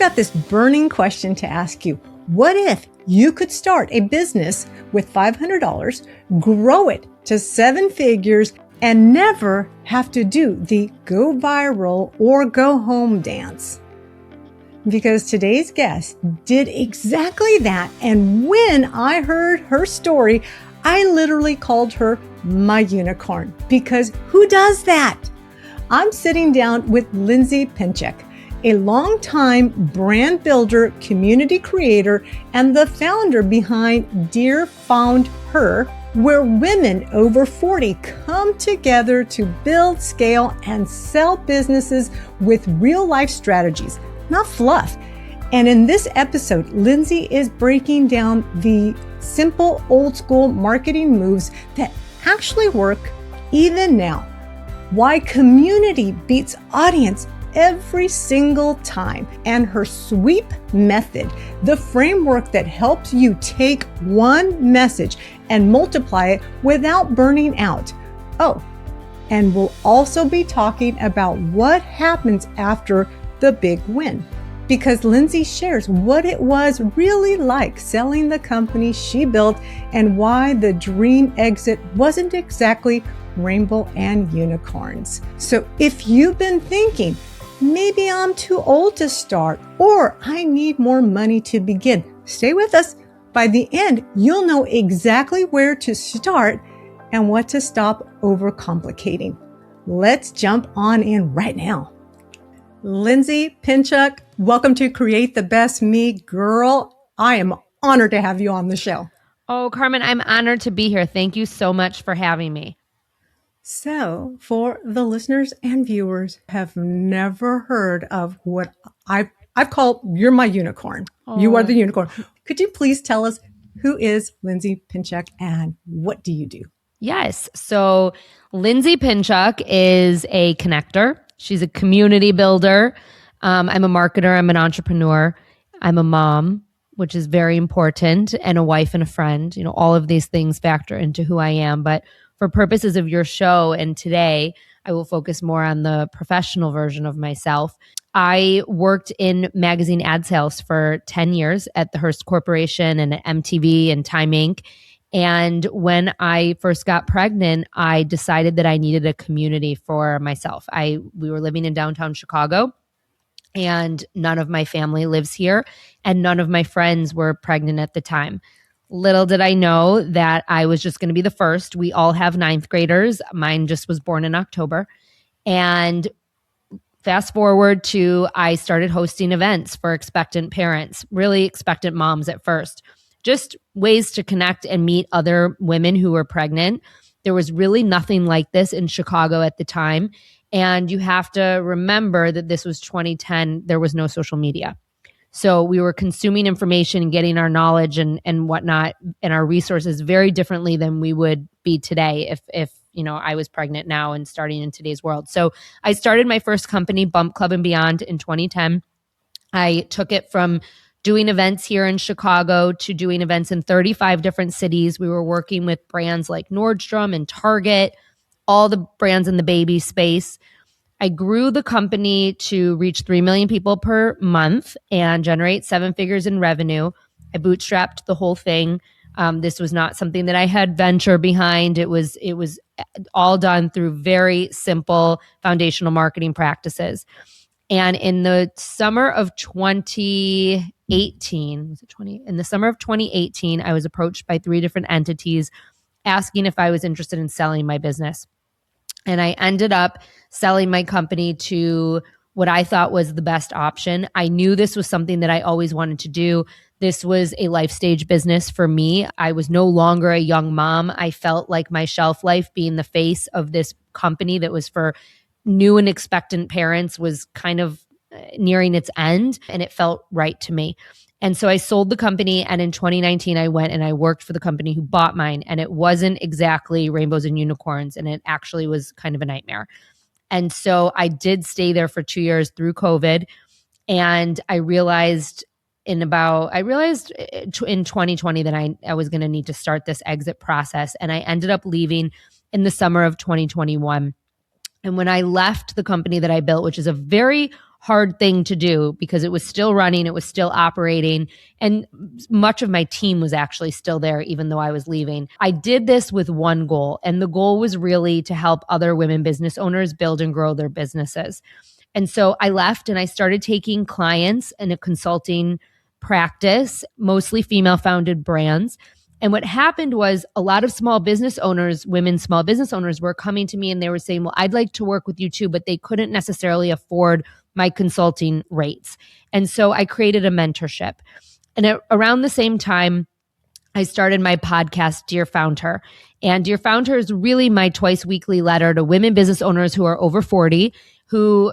got this burning question to ask you. What if you could start a business with $500, grow it to 7 figures, and never have to do the go viral or go home dance? Because today's guest did exactly that. And when I heard her story, I literally called her my unicorn, because who does that? I'm sitting down with Lindsay Pinchuk, a longtime brand builder, community creator, and the founder behind Dear FOUNDHER, where women over 40 come together to build, scale, and sell businesses with real life strategies, not fluff. And in this episode, Lindsay is breaking down the simple old school marketing moves that actually work even now. Why community beats audience every single time, and her sweep method, the framework that helps you take one message and multiply it without burning out. Oh, and we'll also be talking about what happens after the big win, because Lindsay shares what it was really like selling the company she built and why the dream exit wasn't exactly rainbow and unicorns. So if you've been thinking, maybe I'm too old to start, or I need more money to begin, stay with us. By the end, you'll know exactly where to start and what to stop overcomplicating. Let's jump on in right now. Lindsay Pinchuk, welcome to Create the Best Me. Girl, I am honored to have you on the show. Oh, Carmen, I'm honored to be here. Thank you so much for having me. So, for the listeners and viewers who have never heard of what I've called, you're my unicorn. Oh. You are the unicorn. Could you please tell us, who is Lindsay Pinchuk and what do you do? Yes. So Lindsay Pinchuk is a connector. She's a community builder. I'm a marketer. I'm an entrepreneur. I'm a mom, which is very important, and a wife and a friend. You know, all of these things factor into who I am. But for purposes of your show and today, I will focus more on the professional version of myself. I worked in magazine ad sales for 10 years at the Hearst Corporation and at MTV and Time Inc. And when I first got pregnant, I decided that I needed a community for myself. We were living in downtown Chicago, and none of my family lives here, and none of my friends were pregnant at the time. Little did I know that I was just going to be the first. We all have 9th graders. Mine just was born in October. And fast forward to I started hosting events for expectant parents, really expectant moms at first. Just ways to connect and meet other women who were pregnant. There was really nothing like this in Chicago at the time. And you have to remember that this was 2010. There was no social media. So we were consuming information and getting our knowledge and whatnot and our resources very differently than we would be today if you know I was pregnant now and starting in today's world. So I started my first company, Bump Club and Beyond, in 2010. I took it from doing events here in Chicago to doing events in 35 different cities. We were working with brands like Nordstrom and Target, all the brands in the baby space. I grew the company to reach 3 million people per month and generate 7 figures in revenue. I bootstrapped the whole thing. This was not something that I had venture behind. It was all done through very simple foundational marketing practices. And in the summer of 2018, in the summer of 2018, I was approached by 3 different entities asking if I was interested in selling my business. And I ended up selling my company to what I thought was the best option. I knew this was something that I always wanted to do. This was a life stage business for me. I was no longer a young mom. I felt like my shelf life being the face of this company that was for new and expectant parents was kind of nearing its end, and it felt right to me. And so I sold the company, and in 2019, I went and I worked for the company who bought mine, and it wasn't exactly rainbows and unicorns, and it actually was kind of a nightmare. And so I did stay there for 2 years through COVID, and I realized in 2020 that I was going to need to start this exit process, and I ended up leaving in the summer of 2021. And when I left the company that I built, which is a very hard thing to do because it was still running, it was still operating, and much of my team was actually still there even though I was leaving. I did this with one goal, and the goal was really to help other women business owners build and grow their businesses. And so I left and I started taking clients in a consulting practice, mostly female founded brands. And what happened was a lot of small business owners, women small business owners, were coming to me and they were saying, well, I'd like to work with you too, but they couldn't necessarily afford my consulting rates. And so I created a mentorship. And around the same time, I started my podcast, Dear Founder. And Dear Founder is really my twice weekly letter to women business owners who are over 40, who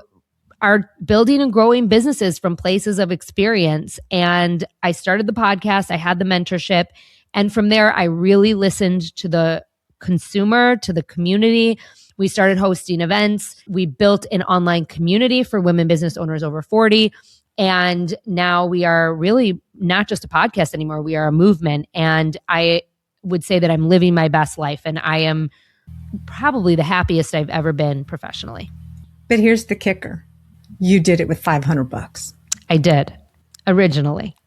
are building and growing businesses from places of experience. And I started the podcast, I had the mentorship. And from there, I really listened to the consumer, to the community. We started hosting events. We built an online community for women business owners over 40. And now we are really not just a podcast anymore. We are a movement. And I would say that I'm living my best life. And I am probably the happiest I've ever been professionally. But here's the kicker. You did it with $500. I did, originally.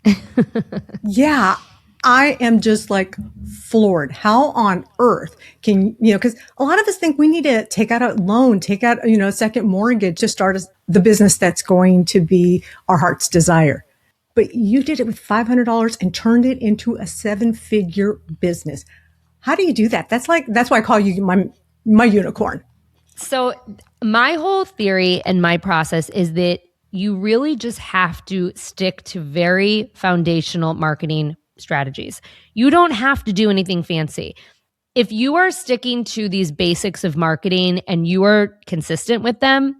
Yeah. I am just like floored. How on earth can, because a lot of us think we need to take out a loan, take out, a second mortgage to start the business that's going to be our heart's desire. But you did it with $500 and turned it into a 7-figure business. How do you do that? That's why I call you my unicorn. So my whole theory and my process is that you really just have to stick to very foundational marketing strategies. You don't have to do anything fancy. If you are sticking to these basics of marketing and you are consistent with them,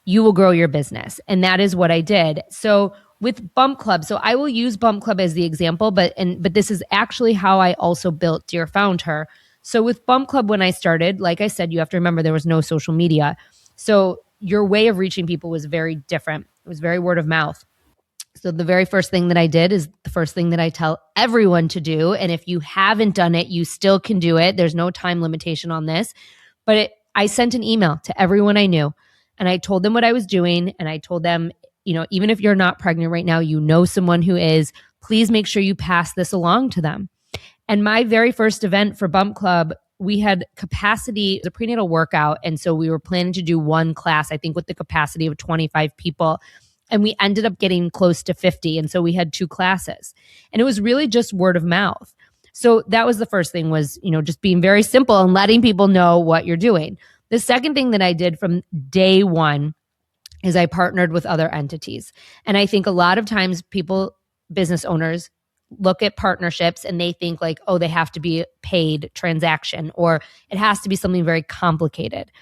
you will grow your business. And that is what I did. So with Bump Club, so I will use Bump Club as the example, but this is actually how I also built Dear Founder. So with Bump Club, when I started, like I said, you have to remember there was no social media. So your way of reaching people was very different. It was very word of mouth. So the very first thing that I did is the first thing that I tell everyone to do. And if you haven't done it, you still can do it. There's no time limitation on this. But I sent an email to everyone I knew. And I told them what I was doing. And I told them, even if you're not pregnant right now, you know someone who is, please make sure you pass this along to them. And my very first event for Bump Club, we had capacity, it was a prenatal workout. And so we were planning to do one class, I think with the capacity of 25 people. And we ended up getting close to 50. And so we had 2 classes. And it was really just word of mouth. So that was the first thing was, just being very simple and letting people know what you're doing. The second thing that I did from day one is I partnered with other entities. And I think a lot of times business owners, look at partnerships and they think like, oh, they have to be a paid transaction or it has to be something very complicated.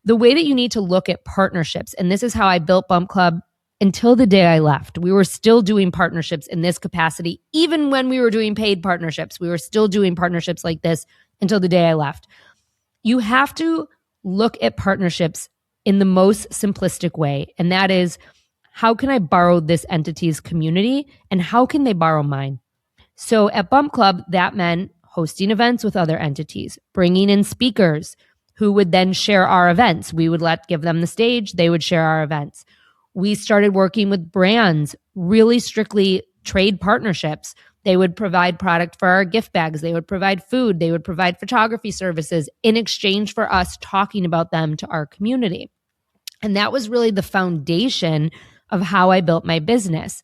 The way that you need to look at partnerships, and this is how I built Bump Club until the day I left. We were still doing partnerships in this capacity. Even when we were doing paid partnerships, we were still doing partnerships like this until the day I left. You have to look at partnerships in the most simplistic way. And that is, how can I borrow this entity's community and how can they borrow mine? So at Bump Club, that meant hosting events with other entities, bringing in speakers who would then share our events. We would give them the stage, they would share our events. We started working with brands, really strictly trade partnerships. They would provide product for our gift bags. They would provide food. They would provide photography services in exchange for us talking about them to our community. And that was really the foundation of how I built my business.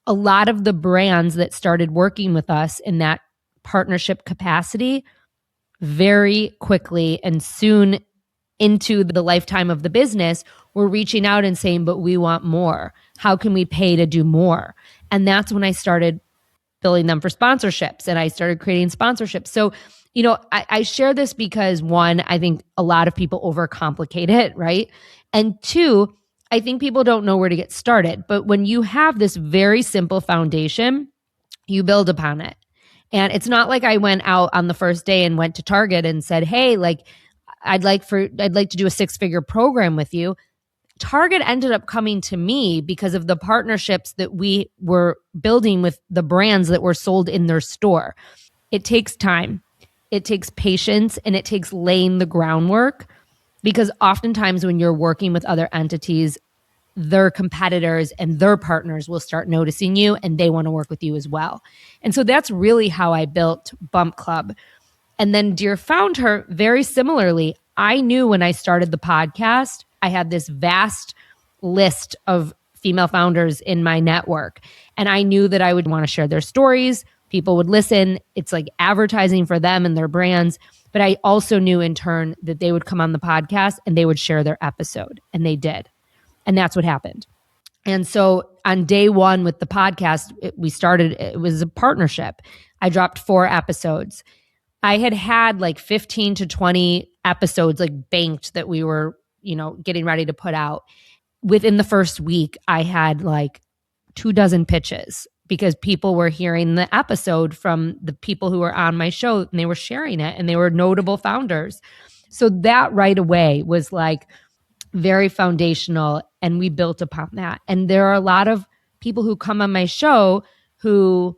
A lot of the brands that started working with us in that partnership capacity very quickly and soon into the lifetime of the business were reaching out and saying, but we want more. How can we pay to do more? And that's when I started billing them for sponsorships and I started creating sponsorships. So, I share this because 1, I think a lot of people overcomplicate it, right? And 2, I think people don't know where to get started. But when you have this very simple foundation, you build upon it. And it's not like I went out on the first day and went to Target and said, hey, I'd like to do a 6-figure program with you. Target ended up coming to me because of the partnerships that we were building with the brands that were sold in their store. It takes time, it takes patience, and it takes laying the groundwork, because oftentimes when you're working with other entities, their competitors and their partners will start noticing you and they want to work with you as well. And so that's really how I built Bump Club. And then Dear FOUNDHER, very similarly, I knew when I started the podcast, I had this vast list of female founders in my network. And I knew that I would want to share their stories. People would listen. It's like advertising for them and their brands. But I also knew in turn that they would come on the podcast and they would share their episode. And they did. And that's what happened. And so on day one with the podcast, it was a partnership. I dropped 4 episodes. I had like 15 to 20 episodes like banked that we were, getting ready to put out. Within the first week, I had like 24 pitches because people were hearing the episode from the people who were on my show and they were sharing it and they were notable founders. So that right away was like very foundational, and we built upon that. And there are a lot of people who come on my show who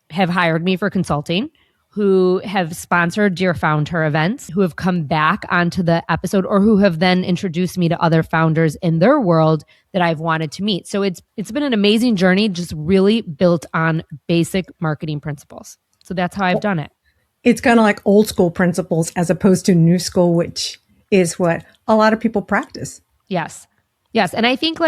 have hired me for consulting, who have sponsored Dear FOUNDHER events, who have come back onto the episode, or who have then introduced me to other founders in their world that I've wanted to meet. So it's been an amazing journey, just really built on basic marketing principles. So that's how I've done it. It's kind of like old school principles as opposed to new school, which is what a lot of people practice. Yes. And I think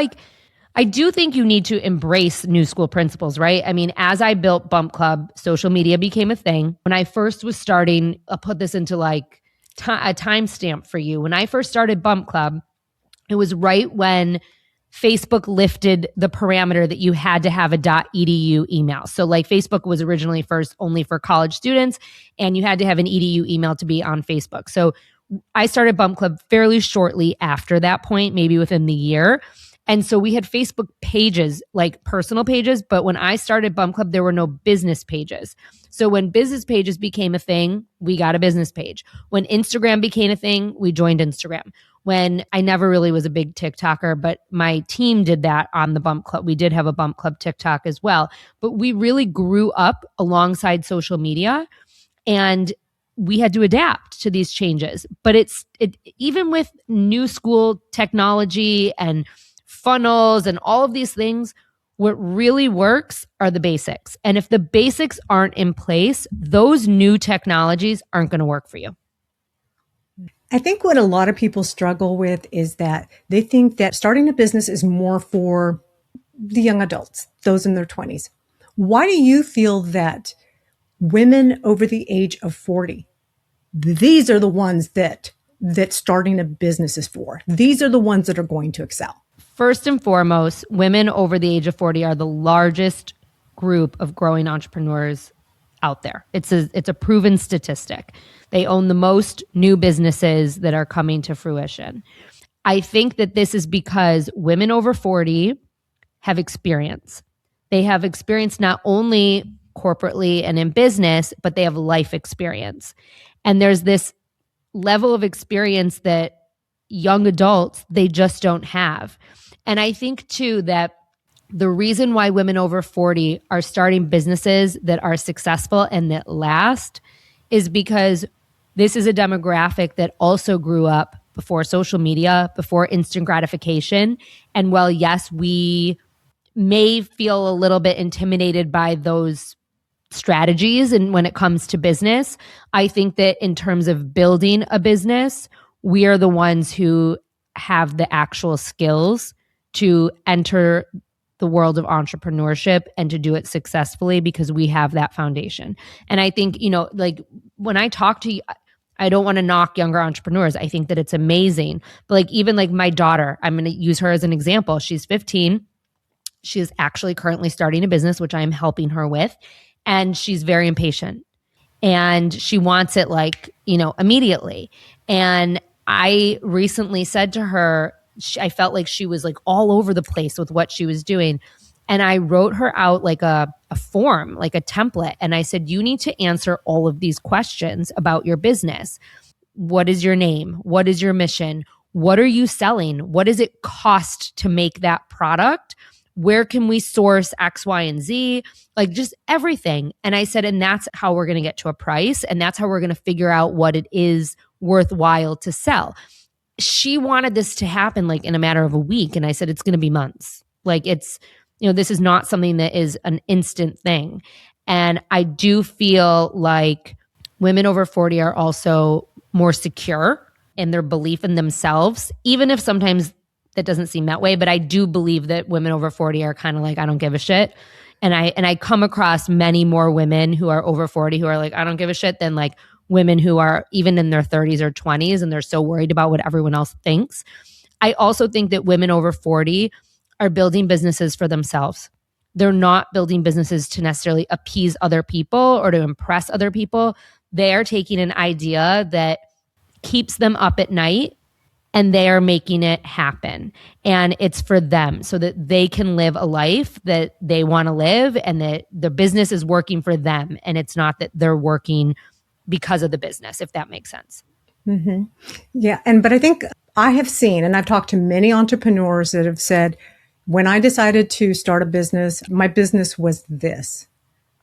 I do think you need to embrace new school principles, right? I mean, as I built Bump Club, social media became a thing. When I first was starting, I'll put this into a timestamp for you. When I first started Bump Club, it was right when Facebook lifted the parameter that you had to have a .edu email. So Facebook was originally first only for college students, and you had to have an edu email to be on Facebook. So I started Bump Club fairly shortly after that point, maybe within the year. And so we had Facebook pages, like personal pages, but when I started Bump Club, there were no business pages. So when business pages became a thing, we got a business page. When Instagram became a thing, we joined Instagram. When I never really was a big TikToker, but my team did that on the Bump Club. We did have a Bump Club TikTok as well. But we really grew up alongside social media, and we had to adapt to these changes. But even with new school technology and funnels and all of these things, what really works are the basics. And if the basics aren't in place, those new technologies aren't going to work for you. I think what a lot of people struggle with is that they think that starting a business is more for the young adults, those in their 20s. Why do you feel that women over the age of 40, these are the ones that starting a business is for? These are the ones that are going to excel. First and foremost, women over the age of 40 are the largest group of growing entrepreneurs out there. It's a proven statistic. They own the most new businesses that are coming to fruition. I think that this is because women over 40 have experience. They have experience not only corporately and in business, but they have life experience. And there's this level of experience that young adults, they just don't have. And I think too that the reason why women over 40 are starting businesses that are successful and that last is because this is a demographic that also grew up before social media, before instant gratification. And while yes, we may feel a little bit intimidated by those strategies, and when it comes to business, I think that in terms of building a business, we are the ones who have the actual skills to enter the world of entrepreneurship and to do it successfully because we have that foundation. And I think, when I talk to you, I don't want to knock younger entrepreneurs. I think that it's amazing. But even my daughter, I'm going to use her as an example. She's 15. She is actually currently starting a business, which I'm helping her with. And she's very impatient. And she wants it immediately. And I recently said to her, I felt like she was all over the place with what she was doing. And I wrote her out a form, a template. And I said, you need to answer all of these questions about your business. What is your name? What is your mission? What are you selling? What does it cost to make that product? Where can we source X, Y, and Z? Just everything. And I said, and that's how we're going to get to a price. And that's how we're going to figure out what it is worthwhile to sell. she wanted this to happen like in a matter of a week. And I said, it's going to be months. Like it's, this is not something that is an instant thing. And I do feel like women over 40 are also more secure in their belief in themselves, even if sometimes that doesn't seem that way. But I do believe that women over 40 are kind of like, I don't give a shit. And I come across many more women who are over 40 who are like, I don't give a shit, than like women who are even in their 30s or 20s and they're so worried about what everyone else thinks. I also think that women over 40 are building businesses for themselves. They're not building businesses to necessarily appease other people or to impress other people. They are taking an idea that keeps them up at night and they are making it happen. And it's for them so that they can live a life that they want to live and that the business is working for them. And it's not that they're working because of the business, if that makes sense. Mm-hmm. Yeah. But I think I have seen, and I've talked to many entrepreneurs that have said, when I decided to start a business, my business was this.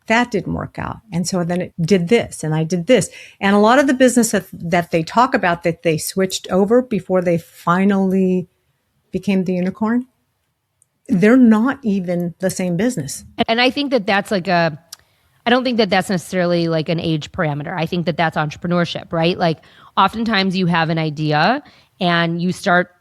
That didn't work out. And so then it did this and I did this. And a lot of the business that they talk about that they switched over before they finally became the unicorn, they're not even the same business. And I think that that's like I don't think that that's necessarily like an age parameter. I think that that's entrepreneurship, right? Like oftentimes you have an idea and you start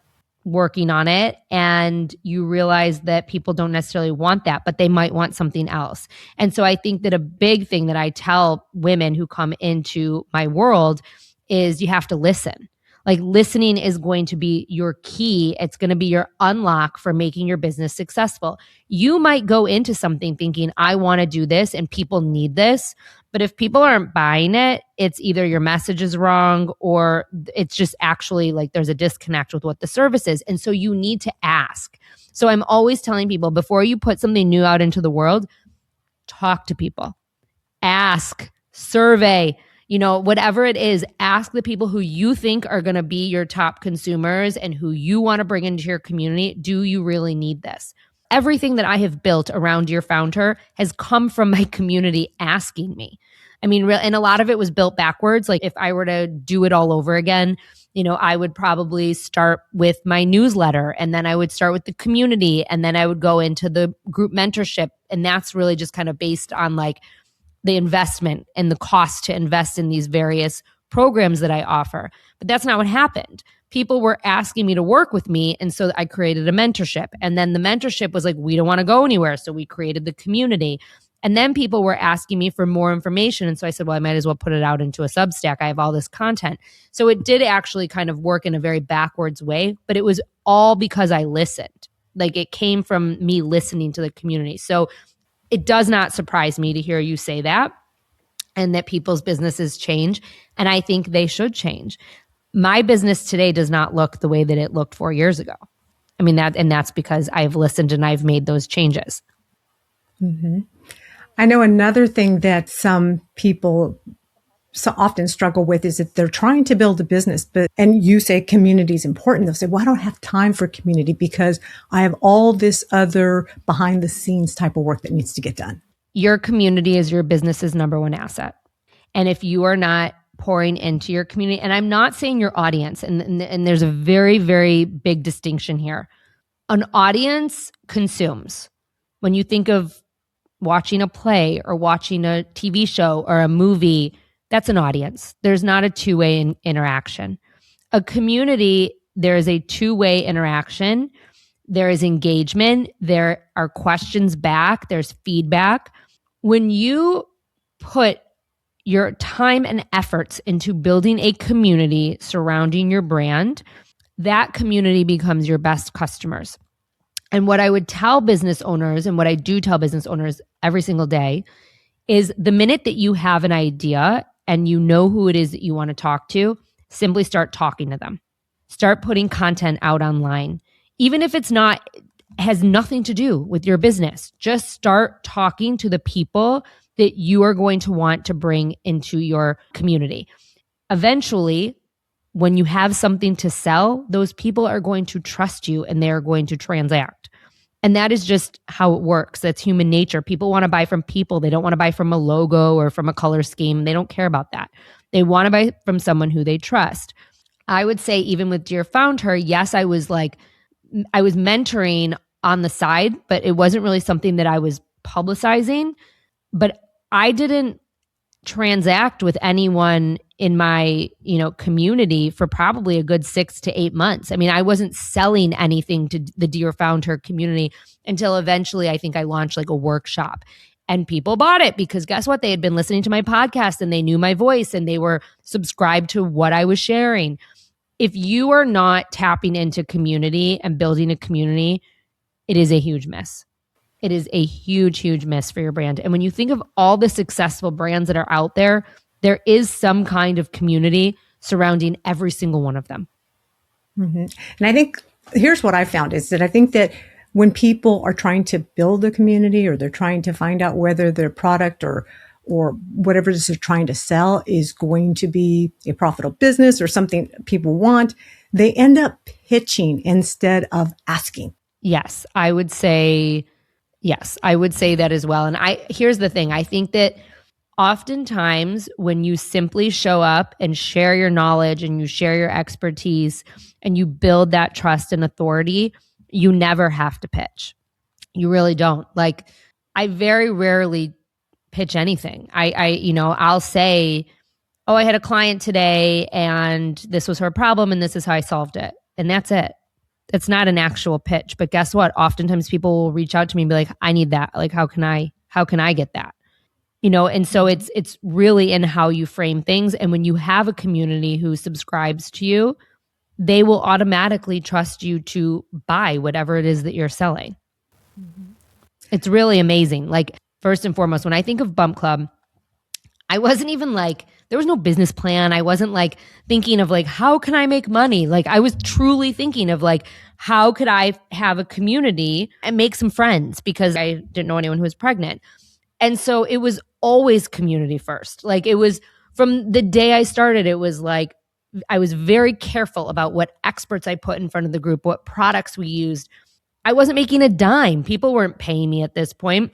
working on it and you realize that people don't necessarily want that, but they might want something else. And so I think that a big thing that I tell women who come into my world is you have to listen. Like listening is going to be your key. It's going to be your unlock for making your business successful. You might go into something thinking, I want to do this and people need this. But if people aren't buying it, it's either your message is wrong or it's just actually like there's a disconnect with what the service is. And so you need to ask. So I'm always telling people before you put something new out into the world, talk to people, ask, survey, whatever it is, ask the people who you think are going to be your top consumers and who you want to bring into your community. Do you really need this? Everything that I have built around Dear Founder has come from my community asking me. I mean, and a lot of it was built backwards. Like if I were to do it all over again, I would probably start with my newsletter and then I would start with the community and then I would go into the group mentorship. And that's really just kind of based on like the investment and the cost to invest in these various programs that I offer. But that's not what happened. People were asking me to work with me. And so I created a mentorship. And then the mentorship was like, we don't want to go anywhere. So we created the community. And then people were asking me for more information. And so I said, well, I might as well put it out into a Substack. I have all this content. So it did actually kind of work in a very backwards way, but it was all because I listened. Like it came from me listening to the community. So it does not surprise me to hear you say that and that people's businesses change. And I think they should change. My business today does not look the way that it looked 4 years ago. I mean, that's because I've listened and I've made those changes. Mm-hmm. I know another thing that some people so often struggle with is that they're trying to build a business, and you say community is important. They'll say, well, I don't have time for community because I have all this other behind the scenes type of work that needs to get done. Your community is your business's number one asset. And if you are not pouring into your community, and I'm not saying your audience, and there's a very, very big distinction here. An audience consumes. When you think of watching a play or watching a TV show or a movie, that's an audience. There's not a two-way interaction. A community, there is a two-way interaction. There is engagement. There are questions back. There's feedback. When you put your time and efforts into building a community surrounding your brand, that community becomes your best customers. And what I would tell business owners, and what I do tell business owners every single day, is the minute that you have an idea and you know who it is that you want to talk to, simply start talking to them. Start putting content out online. Even if it's not, has nothing to do with your business, just start talking to the people that you are going to want to bring into your community. Eventually, when you have something to sell, those people are going to trust you and they are going to transact. And that is just how it works. That's human nature. People want to buy from people. They don't want to buy from a logo or from a color scheme. They don't care about that. They want to buy from someone who they trust. I would say even with Dear Founder, yes, I was mentoring on the side, but it wasn't really something that I was publicizing. But I didn't transact with anyone in my, community for probably a good 6 to 8 months. I mean, I wasn't selling anything to the Dear Founder community until eventually I think I launched like a workshop. And people bought it because guess what? They had been listening to my podcast and they knew my voice and they were subscribed to what I was sharing. If you are not tapping into community and building a community, it is a huge miss. It is a huge, huge miss for your brand. And when you think of all the successful brands that are out there, there is some kind of community surrounding every single one of them. Mm-hmm. And I think here's what I found is that I think that when people are trying to build a community or they're trying to find out whether their product or whatever it is they're trying to sell is going to be a profitable business or something people want, they end up pitching instead of asking. Yes, I would say that as well. And here's the thing. I think that oftentimes when you simply show up and share your knowledge and you share your expertise and you build that trust and authority, you never have to pitch. You really don't. Like, I very rarely pitch anything. I'll say, oh, I had a client today and this was her problem and this is how I solved it. And that's it. It's not an actual pitch. But guess what? Oftentimes people will reach out to me and be like, I need that. Like, how can I get that? And so it's really in how you frame things. And when you have a community who subscribes to you, they will automatically trust you to buy whatever it is that you're selling. Mm-hmm. It's really amazing. Like, first and foremost, when I think of Bump Club, I wasn't even like, there was no business plan. I wasn't like thinking of like, how can I make money? Like, I was truly thinking of like, how could I have a community and make some friends because I didn't know anyone who was pregnant. And so it was always community first. Like, it was from the day I started, it was like, I was very careful about what experts I put in front of the group, what products we used. I wasn't making a dime. People weren't paying me at this point.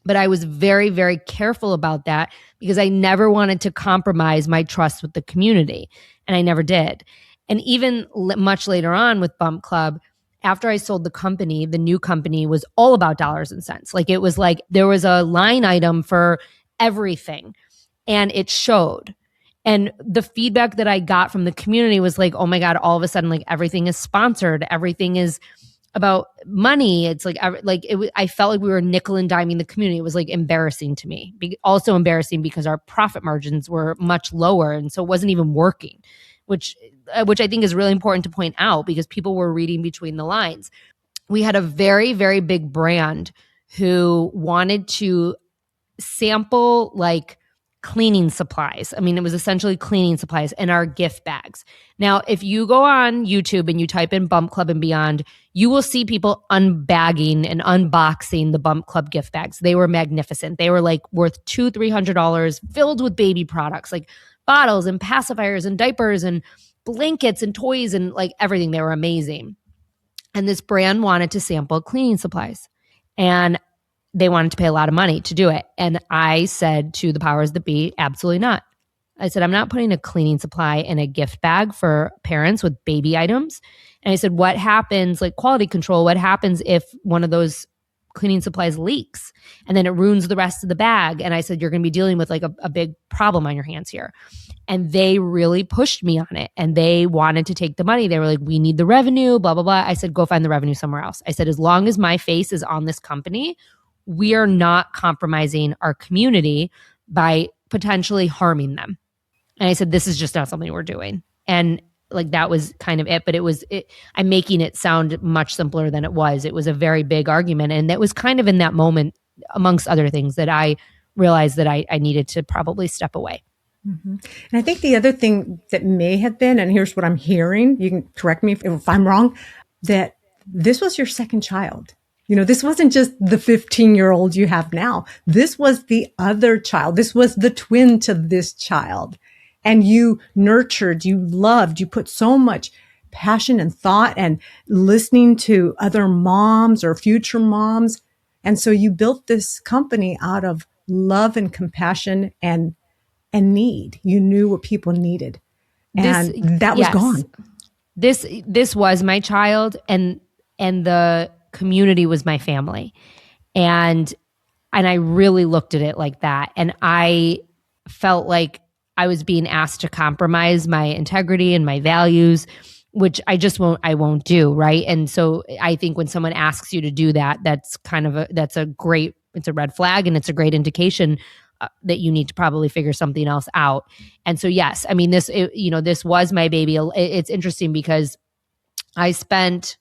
But I was very, very careful about that because I never wanted to compromise my trust with the community. And I never did. And even much later on with Bump Club, after I sold the company, the new company was all about dollars and cents. Like, it was like there was a line item for everything and it showed. And the feedback that I got from the community was like, oh my God, all of a sudden, like, everything is sponsored. Everything is about money. It's like I felt like we were nickel and diming the community. It was like embarrassing to me. Also embarrassing because our profit margins were much lower, and so it wasn't even working, which I think is really important to point out because people were reading between the lines. We had a very, very big brand who wanted to sample like cleaning supplies. I mean, it was essentially cleaning supplies and our gift bags. Now, if you go on YouTube and you type in Bump Club and Beyond, you will see people unbagging and unboxing the Bump Club gift bags. They were magnificent. They were like worth $200-$300 filled with baby products, like bottles and pacifiers and diapers and blankets and toys and like everything. They were amazing. And this brand wanted to sample cleaning supplies. And they wanted to pay a lot of money to do it. And I said to the powers that be, absolutely not. I said, I'm not putting a cleaning supply in a gift bag for parents with baby items. And I said, what happens, like quality control, what happens if one of those cleaning supplies leaks and then it ruins the rest of the bag? And I said, you're going to be dealing with like a big problem on your hands here. And they really pushed me on it and they wanted to take the money. They were like, we need the revenue, blah, blah, blah. I said, go find the revenue somewhere else. I said, as long as my face is on this company, we are not compromising our community by potentially harming them. And I said, this is just not something we're doing. And like, that was kind of it. But I'm making it sound much simpler than it was. It was a very big argument. And that was kind of in that moment, amongst other things, that I realized that I needed to probably step away. Mm-hmm. And I think the other thing that may have been, and here's what I'm hearing, you can correct me if I'm wrong, that this was your second child. You know, this wasn't just the 15-year-old you have now. This was the other child. This was the twin to this child. And you nurtured, you loved, you put so much passion and thought and listening to other moms or future moms. And so you built this company out of love and compassion and need. You knew what people needed. And that was gone. This was my child, and the community was my family. And I really looked at it like that. And I felt like I was being asked to compromise my integrity and my values, which I won't do. Right. And so I think when someone asks you to do that, it's a red flag, and it's a great indication that you need to probably figure something else out. And so, yes, I mean, this was my baby. It's interesting because I spent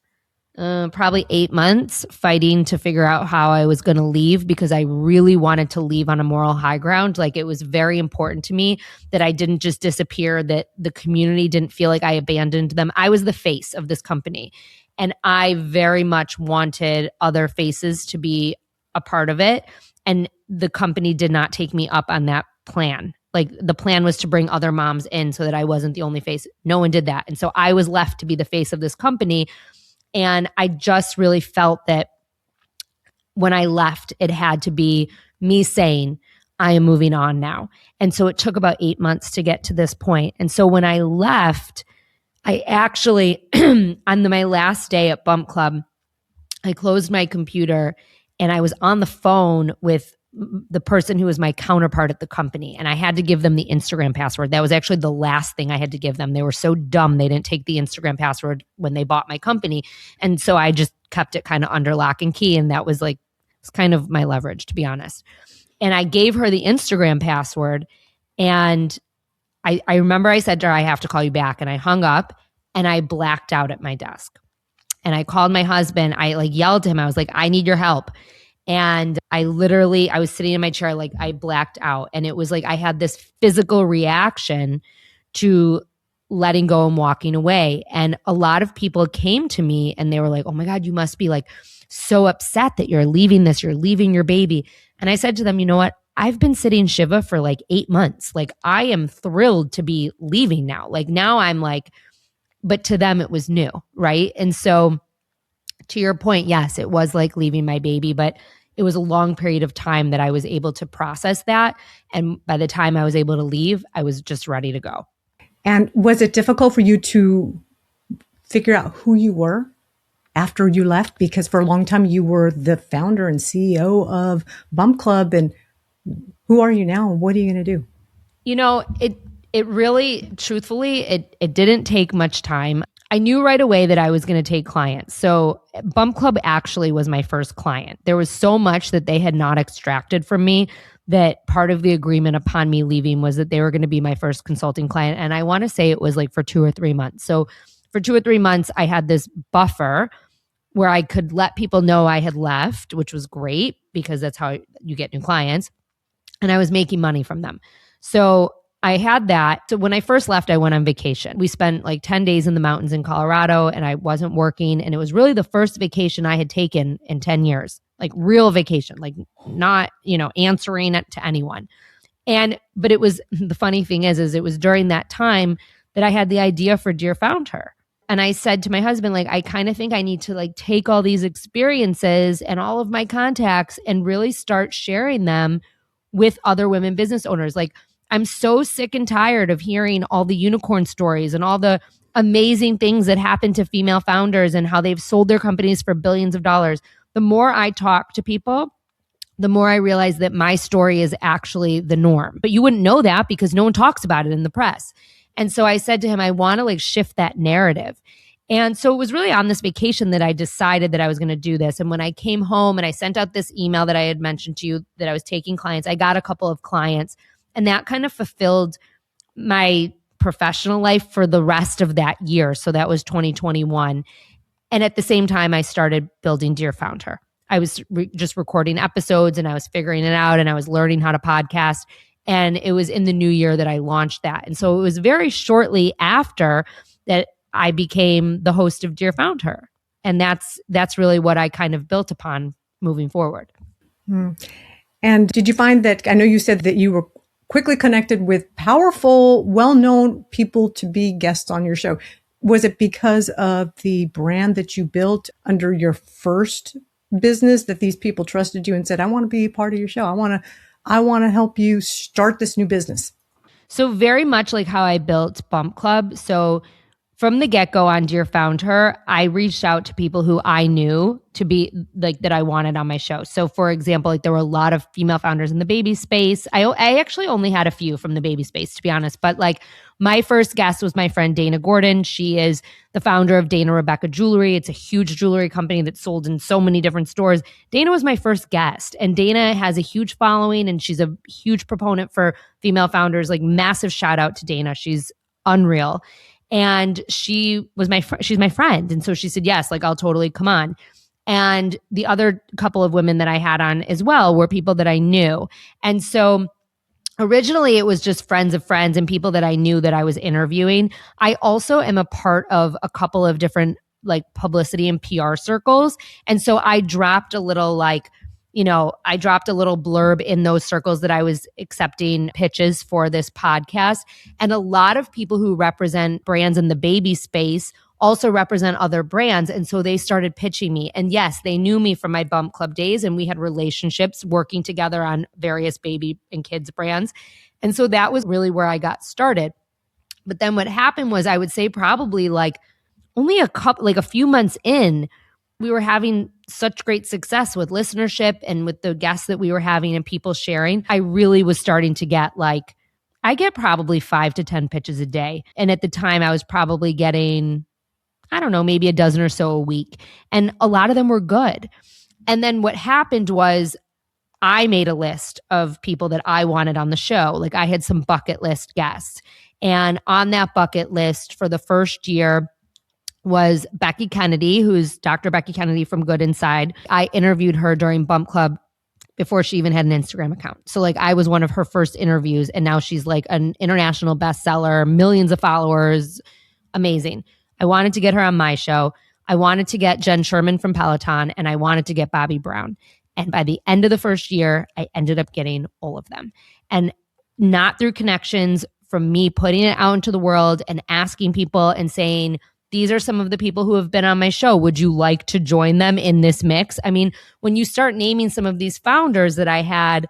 probably 8 months fighting to figure out how I was going to leave, because I really wanted to leave on a moral high ground. Like, it was very important to me that I didn't just disappear, that the community didn't feel like I abandoned them. I was the face of this company, and I very much wanted other faces to be a part of it. And the company did not take me up on that plan. Like, the plan was to bring other moms in so that I wasn't the only face. No one did that. And so I was left to be the face of this company. And I just really felt that when I left, it had to be me saying, I am moving on now. And so it took about 8 months to get to this point. And so when I left, I actually, on my last day at Bump Club, I closed my computer and I was on the phone with the person who was my counterpart at the company. And I had to give them the Instagram password. That was actually the last thing I had to give them. They were so dumb. They didn't take the Instagram password when they bought my company. And so I just kept it kind of under lock and key. And that was like, it's kind of my leverage, to be honest. And I gave her the Instagram password. And I remember I said to her, I have to call you back. And I hung up and I blacked out at my desk. And I called my husband. I yelled to him. I was like, I need your help. And I was sitting in my chair, like I blacked out. And it was like I had this physical reaction to letting go and walking away. And a lot of people came to me and they were like, oh my God, you must be like so upset that you're leaving this, you're leaving your baby. And I said to them, you know what? I've been sitting Shiva for like 8 months. Like, I am thrilled to be leaving now. Like, now I'm like, but to them it was new. Right. And so, to your point, yes, it was like leaving my baby, but it was a long period of time that I was able to process that. And by the time I was able to leave, I was just ready to go. And was it difficult for you to figure out who you were after you left? Because for a long time, you were the founder and CEO of Bump Club. And who are you now? And what are you going to do? You know, it really, truthfully, it didn't take much time. I knew right away that I was going to take clients. So Bump Club actually was my first client. There was so much that they had not extracted from me that part of the agreement upon me leaving was that they were going to be my first consulting client. And I want to say it was like for 2 or 3 months. So for 2 or 3 months, I had this buffer where I could let people know I had left, which was great because that's how you get new clients. And I was making money from them. So I had that. So when I first left, I went on vacation. We spent like 10 days in the mountains in Colorado and I wasn't working. And it was really the first vacation I had taken in 10 years, like real vacation, like not, answering it to anyone. But it was, the funny thing is it was during that time that I had the idea for Dear Founder. And I said to my husband, like, I kind of think I need to like take all these experiences and all of my contacts and really start sharing them with other women business owners. Like, I'm so sick and tired of hearing all the unicorn stories and all the amazing things that happen to female founders and how they've sold their companies for billions of dollars. The more I talk to people, the more I realize that my story is actually the norm. But you wouldn't know that because no one talks about it in the press. And so I said to him, I want to like shift that narrative. And so it was really on this vacation that I decided that I was going to do this. And when I came home and I sent out this email that I had mentioned to you that I was taking clients, I got a couple of clients. And that kind of fulfilled my professional life for the rest of that year. So that was 2021. And at the same time, I started building Dear Founder. I was just recording episodes and I was figuring it out and I was learning how to podcast. And it was in the new year that I launched that. And so it was very shortly after that I became the host of Dear Founder. And that's really what I kind of built upon moving forward. And did you find that, I know you said that you were quickly connected with powerful, well-known people to be guests on your show. Was it because of the brand that you built under your first business that these people trusted you and said, I want to be part of your show. I want to help you start this new business? So very much like how I built Bump Club. So from the get-go on Dear Founder, I reached out to people who I knew to be like that I wanted on my show. So for example, like there were a lot of female founders in the baby space. I actually only had a few from the baby space, to be honest. But like my first guest was my friend Dana Gordon. She is the founder of Dana Rebecca Jewelry. It's a huge jewelry company that's sold in so many different stores. Dana was my first guest, and Dana has a huge following, and she's a huge proponent for female founders. Like massive shout out to Dana. She's unreal. And she's my friend. And so she said, yes, like I'll totally come on. And the other couple of women that I had on as well were people that I knew. And so originally it was just friends of friends and people that I knew that I was interviewing. I also am a part of a couple of different like publicity and PR circles. And so I dropped a little blurb in those circles that I was accepting pitches for this podcast. And a lot of people who represent brands in the baby space also represent other brands. And so they started pitching me. And yes, they knew me from my Bump Club days, and we had relationships working together on various baby and kids brands. And so that was really where I got started. But then what happened was, I would say probably like only a few months in, we were having such great success with listenership and with the guests that we were having and people sharing. I really was starting to get like, I get probably 5 to 10 pitches a day. And at the time I was probably getting, I don't know, maybe a dozen or so a week. And a lot of them were good. And then what happened was I made a list of people that I wanted on the show. Like I had some bucket list guests. And on that bucket list for the first year was Becky Kennedy, who's Dr. Becky Kennedy from Good Inside. I interviewed her during Bump Club before she even had an Instagram account. So like I was one of her first interviews, and now she's like an international bestseller, millions of followers. Amazing. I wanted to get her on my show. I wanted to get Jen Sherman from Peloton, and I wanted to get Bobby Brown. And by the end of the first year, I ended up getting all of them. And not through connections, from me putting it out into the world and asking people and saying, these are some of the people who have been on my show. Would you like to join them in this mix? I mean, when you start naming some of these founders that I had,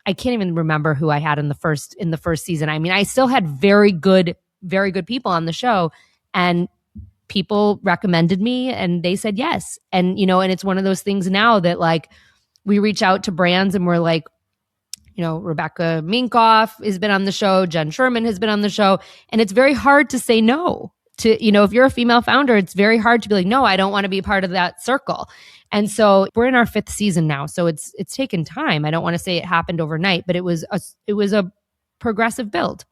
I can't even remember who I had in the first season. I mean, I still had very good people on the show, and people recommended me and they said yes. And, and it's one of those things now that like we reach out to brands and we're like, Rebecca Minkoff has been on the show. Jen Sherman has been on the show. And it's very hard to say no. If you're a female founder, it's very hard to be like, no, I don't want to be part of that circle. And so we're in our 5th season now. So it's taken time. I don't want to say it happened overnight, but it was a progressive build.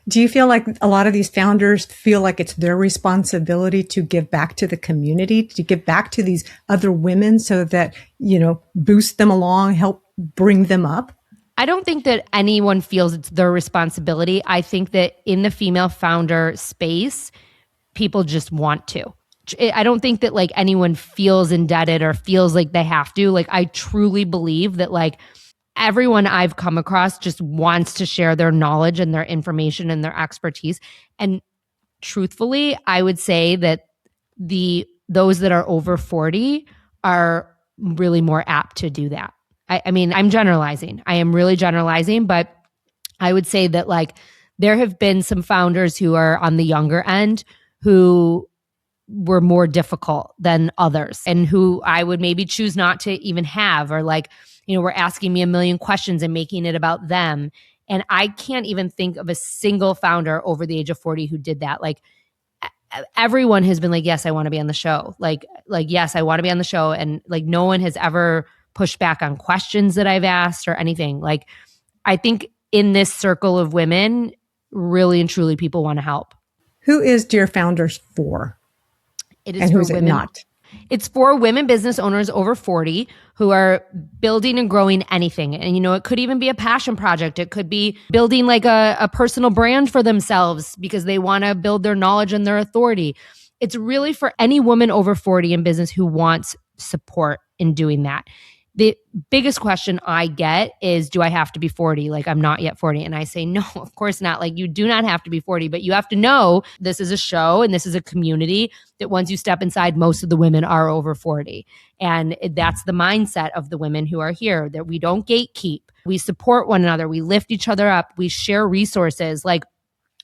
Do you feel like a lot of these founders feel like it's their responsibility to give back to the community, to give back to these other women so that, boost them along, help bring them up? I don't think that anyone feels it's their responsibility. I think that in the female founder space, people just want to. I don't think that like anyone feels indebted or feels like they have to. Like I truly believe that like everyone I've come across just wants to share their knowledge and their information and their expertise. And truthfully, I would say that those that are over 40 are really more apt to do that. I mean, I'm generalizing. I am really generalizing, but I would say that like there have been some founders who are on the younger end who were more difficult than others and who I would maybe choose not to even have, or like, were asking me a million questions and making it about them. And I can't even think of a single founder over the age of 40 who did that. Like everyone has been like, yes, I want to be on the show. Like, yes, I want to be on the show. And like, no one has ever pushed back on questions that I've asked or anything. Like, I think in this circle of women, really and truly people want to help. Who is Dear Founders for? It is and for who's women. It not? It's for women business owners over 40 who are building and growing anything. And, it could even be a passion project. It could be building like a personal brand for themselves because they want to build their knowledge and their authority. It's really for any woman over 40 in business who wants support in doing that. the biggest question I get is, do I have to be 40? Like, I'm not yet 40. And I say, no, of course not. Like, you do not have to be 40, but you have to know this is a show and this is a community that once you step inside, most of the women are over 40. And that's the mindset of the women who are here, that we don't gatekeep. We support one another. We lift each other up. We share resources. Like,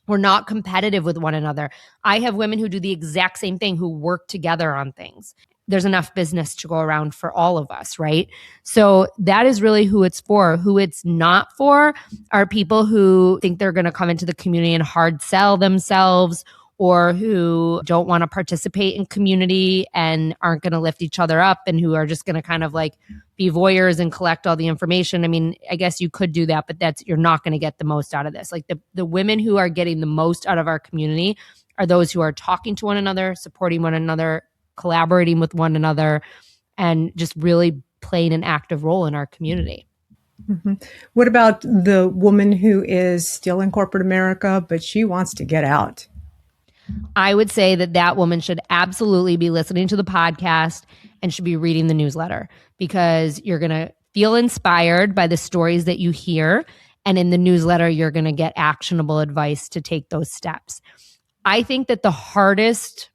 we're not competitive with one another. I have women who do the exact same thing, who work together on things. There's enough business to go around for all of us, right? So that is really who it's for. Who it's not for are people who think they're going to come into the community and hard sell themselves, or who don't want to participate in community and aren't going to lift each other up, and who are just going to kind of like be voyeurs and collect all the information. I mean, I guess you could do that, but you're not going to get the most out of this. Like, the women who are getting the most out of our community are those who are talking to one another, supporting one another, collaborating with one another, and just really playing an active role in our community. Mm-hmm. What about the woman who is still in corporate America, but she wants to get out? I would say that woman should absolutely be listening to the podcast and should be reading the newsletter, because you're going to feel inspired by the stories that you hear. And in the newsletter, you're going to get actionable advice to take those steps. I think that the hardest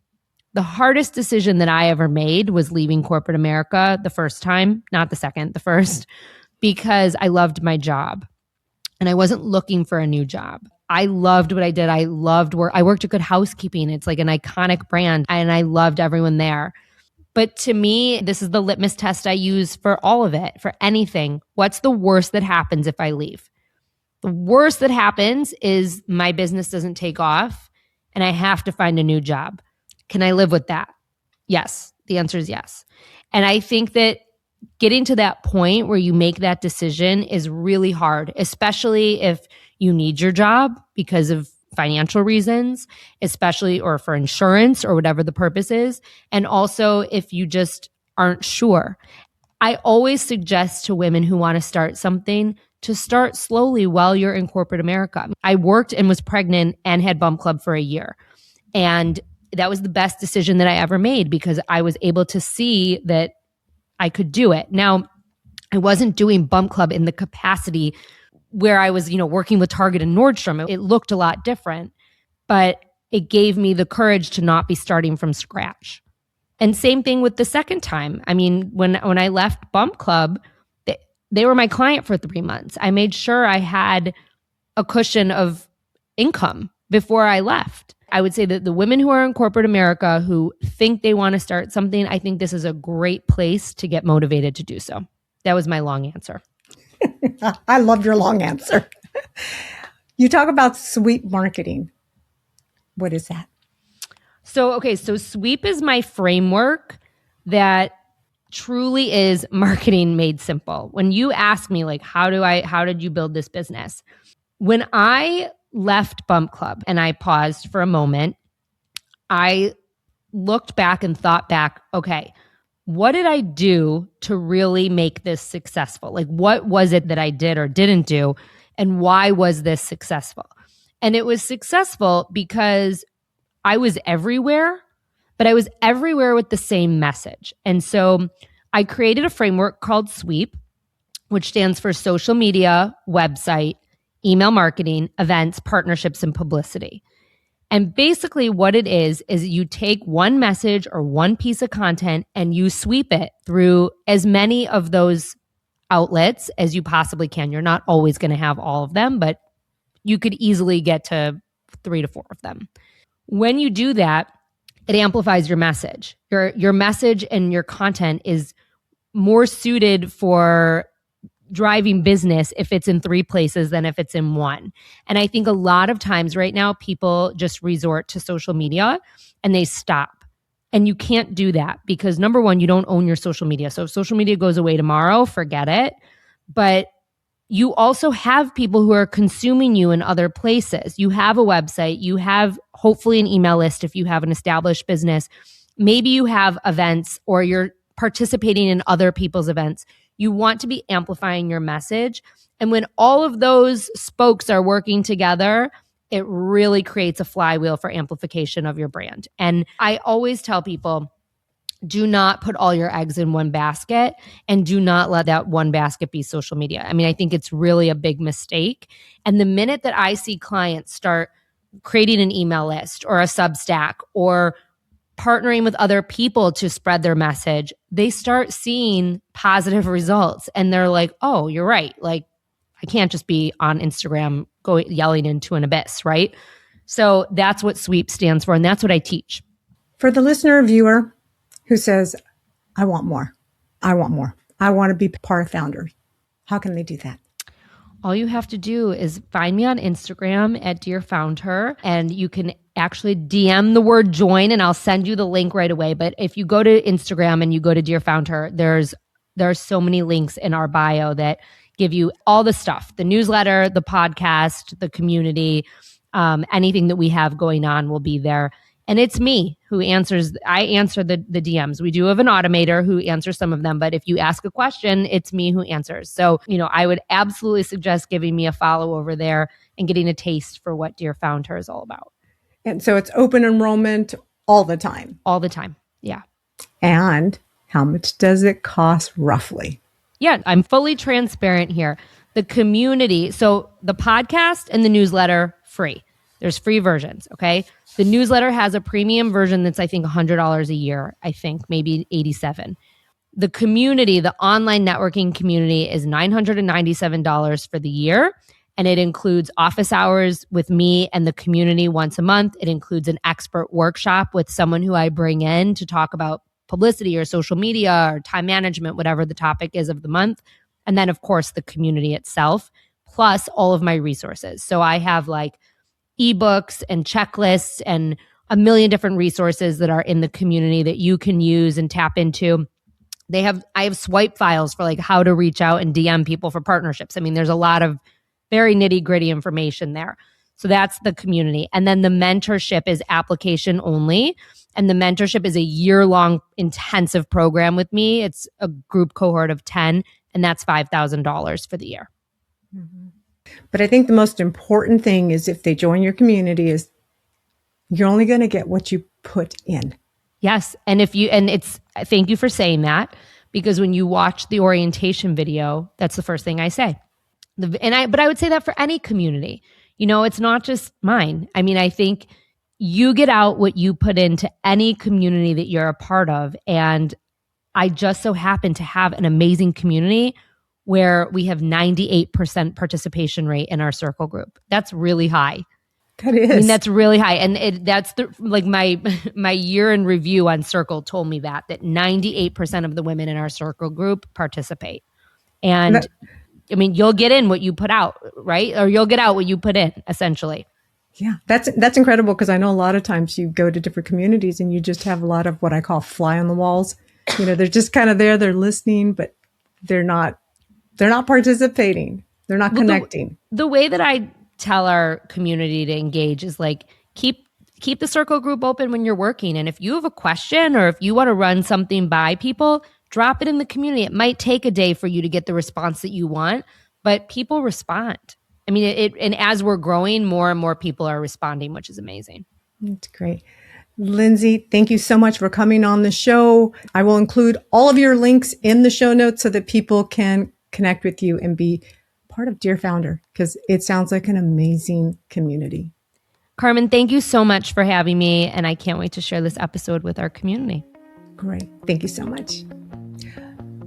decision that I ever made was leaving corporate America the first time, not the second, the first, because I loved my job and I wasn't looking for a new job. I loved what I did. I loved work. I worked at Good Housekeeping. It's like an iconic brand, and I loved everyone there. But to me, this is the litmus test I use for all of it, for anything. What's the worst that happens if I leave? The worst that happens is my business doesn't take off and I have to find a new job. Can I live with that? Yes. The answer is yes. And I think that getting to that point where you make that decision is really hard, especially if you need your job because of financial reasons, especially, or for insurance or whatever the purpose is. And also if you just aren't sure. I always suggest to women who want to start something to start slowly while you're in corporate America. I worked and was pregnant and had Bump Club for a year. And that was the best decision that I ever made, because I was able to see that I could do it. Now, I wasn't doing Bump Club in the capacity where I was, working with Target and Nordstrom. It looked a lot different, but it gave me the courage to not be starting from scratch. And same thing with the second time. I mean, when I left Bump Club, they were my client for 3 months. I made sure I had a cushion of income before I left. I would say that the women who are in corporate America who think they want to start something, I think this is a great place to get motivated to do so. That was my long answer. I loved your long answer. You talk about sweep marketing. What is that? So sweep is my framework that truly is marketing made simple. When you ask me, like, how did you build this business? When I left Bump Club and I paused for a moment, I looked back and thought back, okay, what did I do to really make this successful? Like, what was it that I did or didn't do? And why was this successful? And it was successful because I was everywhere, but I was everywhere with the same message. And so I created a framework called SWEEP, which stands for social media, website, email marketing, events, partnerships, and publicity. And basically what it is you take one message or one piece of content and you sweep it through as many of those outlets as you possibly can. You're not always going to have all of them, but you could easily get to 3 to 4 of them. When you do that, it amplifies your message. Your message and your content is more suited for driving business if it's in 3 places than if it's in 1. And I think a lot of times right now, people just resort to social media and they stop. And you can't do that because, number one, you don't own your social media. So if social media goes away tomorrow, forget it. But you also have people who are consuming you in other places. You have a website. You have hopefully an email list if you have an established business. Maybe you have events or you're participating in other people's events. You want to be amplifying your message. And when all of those spokes are working together, it really creates a flywheel for amplification of your brand. And I always tell people, do not put all your eggs in one basket, and do not let that one basket be social media. I mean, I think it's really a big mistake. And the minute that I see clients start creating an email list or a Substack or partnering with other people to spread their message, they start seeing positive results. And they're like, oh, you're right. Like, I can't just be on Instagram yelling into an abyss, right? So that's what SWEEP stands for. And that's what I teach. For the listener or viewer who says, I want more, I want to be part of Founder, how can they do that? All you have to do is find me on Instagram at Dear FOUNDHER, and you can actually DM the word join, and I'll send you the link right away. But if you go to Instagram and you go to Dear FOUNDHER, there's so many links in our bio that give you all the stuff, the newsletter, the podcast, the community, anything that we have going on will be there. And it's me who answers. I answer the DMs. We do have an automator who answers some of them, but if you ask a question, it's me who answers. So, I would absolutely suggest giving me a follow over there and getting a taste for what Dear FOUNDHER is all about. And so it's open enrollment all the time. All the time. Yeah. And how much does it cost roughly? Yeah, I'm fully transparent here. The community, so the podcast and the newsletter, free. There's free versions, okay? The newsletter has a premium version that's, I think, $100 a year, maybe $87. The community, the online networking community, is $997 for the year, and it includes office hours with me and the community once a month. It includes an expert workshop with someone who I bring in to talk about publicity or social media or time management, whatever the topic is of the month. And then, of course, the community itself, plus all of my resources. So I have ebooks and checklists and a million different resources that are in the community that you can use and tap into. I have swipe files for how to reach out and DM people for partnerships. I mean, there's a lot of very nitty-gritty information there. So that's the community. And then the mentorship is application only. And the mentorship is a year-long intensive program with me. It's a group cohort of 10, and that's $5,000 for the year. Mm-hmm. But I think the most important thing is if they join your community is you're only going to get what you put in. Yes. And thank you for saying that, because when you watch the orientation video, that's the first thing I say. But I would say that for any community, it's not just mine. I mean, I think you get out what you put into any community that you're a part of. And I just so happen to have an amazing community where we have 98% participation rate in our circle group. That's really high. That is. I mean, that's really high. And that's my year in review on Circle told me that 98% of the women in our circle group participate. And I mean, you'll get in what you put out, right? Or you'll get out what you put in, essentially. Yeah, that's incredible, because I know a lot of times you go to different communities and you just have a lot of what I call fly on the walls. They're just kind of there, they're listening, but they're not participating. They're not connecting. The way that I tell our community to engage is keep the circle group open when you're working. And if you have a question or if you want to run something by people, drop it in the community. It might take a day for you to get the response that you want, but people respond. I mean, and as we're growing, more and more people are responding, which is amazing. That's great. Lindsay, thank you so much for coming on the show. I will include all of your links in the show notes so that people can connect with you and be part of Dear Founder, because it sounds like an amazing community. Carmen, thank you so much for having me, and I can't wait to share this episode with our community. Great. Thank you so much.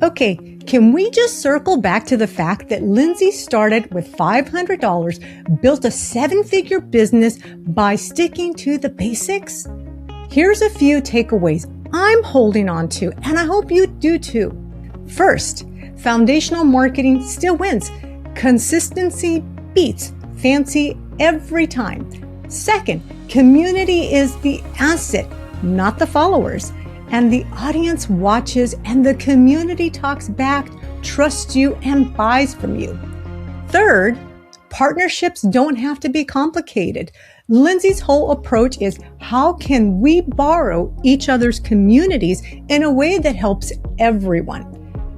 Okay, can we just circle back to the fact that Lindsay started with $500, built a 7-figure business by sticking to the basics? Here's a few takeaways I'm holding on to, and I hope you do too. First, foundational marketing still wins. Consistency beats fancy every time. Second, community is the asset, not the followers. And the audience watches and the community talks back, trusts you, and buys from you. Third, partnerships don't have to be complicated. Lindsay's whole approach is how can we borrow each other's communities in a way that helps everyone?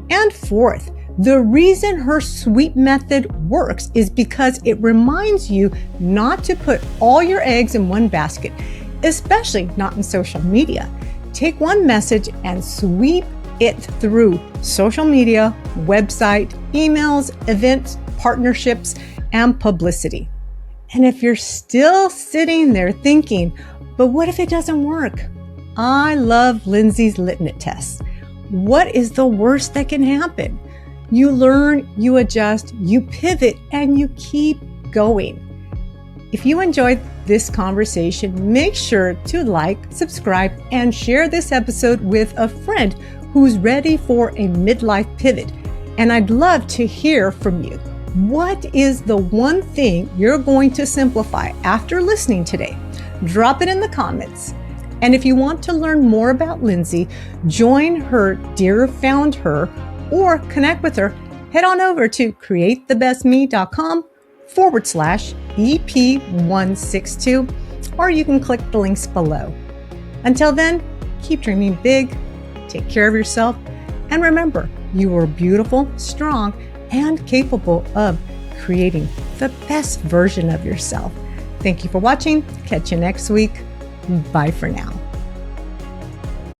And fourth, the reason her SWEEP method works is because it reminds you not to put all your eggs in one basket, especially not in social media. take one message and sweep it through social media, website, emails, events, partnerships, and publicity. And if you're still sitting there thinking, but what if it doesn't work? I love Lindsay's litmus test. What is the worst that can happen? You learn, you adjust, you pivot, and you keep going. If you enjoyed this conversation, make sure to like, subscribe, and share this episode with a friend who's ready for a midlife pivot. And I'd love to hear from you. What is the one thing you're going to simplify after listening today? Drop it in the comments. And if you want to learn more about Lindsay, join her Dear FOUNDHER or connect with her, head on over to createthebestme.com/EP162, or you can click the links below. Until then, keep dreaming big, take care of yourself, and remember, you are beautiful, strong, and capable of creating the best version of yourself. Thank you for watching. Catch you next week. Bye for now.